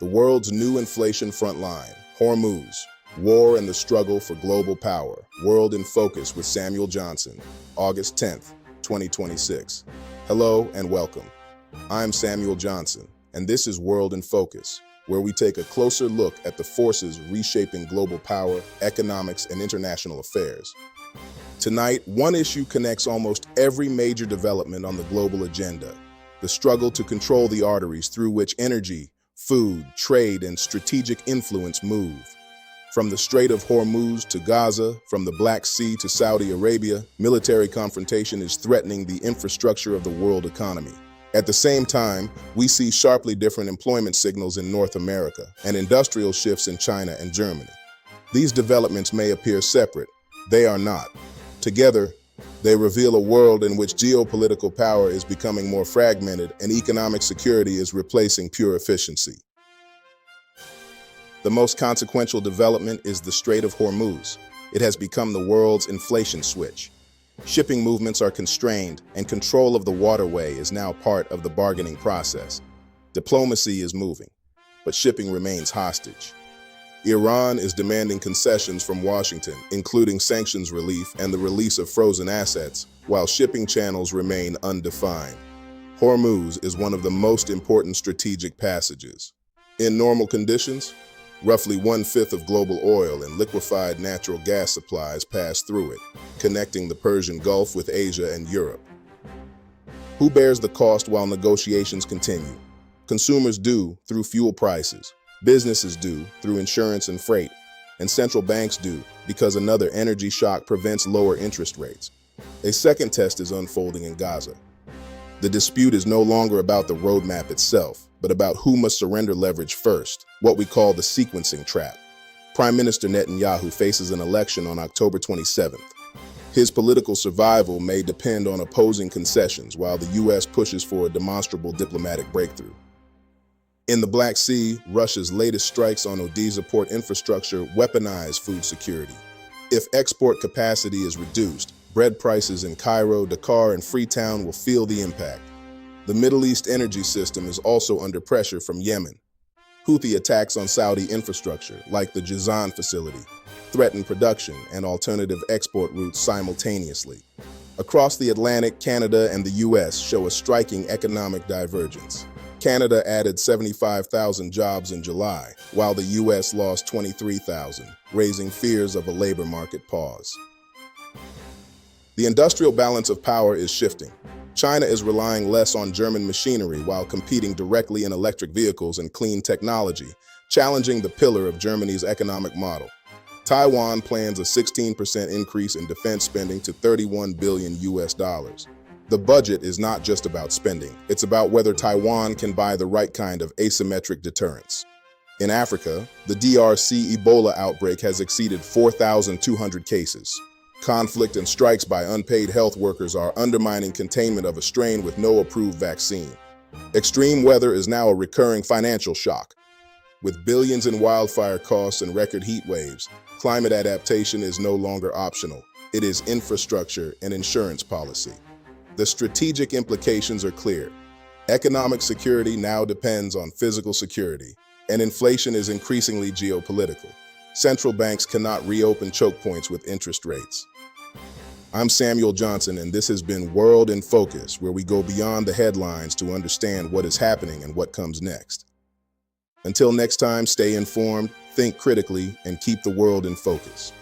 The world's new inflation frontline, Hormuz, war and the struggle for global power. World in Focus with Samuel Johnson, August 10th, 2026. Hello and welcome. I'm Samuel Johnson, and this is World in Focus, where we take a closer look at the forces reshaping global power, economics, and international affairs. Tonight, one issue connects almost every major development on the global agenda: the struggle to control the arteries through which energy, food, trade, and strategic influence move. From the Strait of Hormuz to Gaza, from the Black Sea to Saudi Arabia, military confrontation is threatening the infrastructure of the world economy. At the same time, we see sharply different employment signals in North America and industrial shifts in China and Germany. These developments may appear separate. They are not. Together, they reveal a world in which geopolitical power is becoming more fragmented and economic security is replacing pure efficiency. The most consequential development is the Strait of Hormuz. It has become the world's inflation switch. Shipping movements are constrained, and control of the waterway is now part of the bargaining process. Diplomacy is moving, but shipping remains hostage. Iran is demanding concessions from Washington, including sanctions relief and the release of frozen assets, while shipping channels remain undefined. Hormuz is one of the most important strategic passages. In normal conditions, roughly 1/5 of global oil and liquefied natural gas supplies pass through it, connecting the Persian Gulf with Asia and Europe. Who bears the cost while negotiations continue? Consumers do, through fuel prices. Businesses do, through insurance and freight. And central banks do, because another energy shock prevents lower interest rates. A second test is unfolding in Gaza. The dispute is no longer about the roadmap itself, but about who must surrender leverage first, what we call the sequencing trap. Prime Minister Netanyahu faces an election on October 27th. His political survival may depend on opposing concessions while the U.S. pushes for a demonstrable diplomatic breakthrough. In the Black Sea, Russia's latest strikes on Odessa port infrastructure weaponize food security. If export capacity is reduced, bread prices in Cairo, Dakar, and Freetown will feel the impact. The Middle East energy system is also under pressure from Yemen. Houthi attacks on Saudi infrastructure, like the Jazan facility, threaten production and alternative export routes simultaneously. Across the Atlantic, Canada and the U.S. show a striking economic divergence. Canada added 75,000 jobs in July, while the U.S. lost 23,000, raising fears of a labor market pause. The industrial balance of power is shifting. China is relying less on German machinery while competing directly in electric vehicles and clean technology, challenging the pillar of Germany's economic model. Taiwan plans a 16% increase in defense spending to $31 billion. The budget is not just about spending, it's about whether Taiwan can buy the right kind of asymmetric deterrence. In Africa, the DRC Ebola outbreak has exceeded 4,200 cases. Conflict and strikes by unpaid health workers are undermining containment of a strain with no approved vaccine. Extreme weather is now a recurring financial shock. With billions in wildfire costs and record heat waves, climate adaptation is no longer optional. It is infrastructure and insurance policy. The strategic implications are clear. Economic security now depends on physical security, and inflation is increasingly geopolitical. Central banks cannot reopen chokepoints with interest rates. I'm Samuel Johnson, and this has been World in Focus, where we go beyond the headlines to understand what is happening and what comes next. Until next time, stay informed, think critically, and keep the world in focus.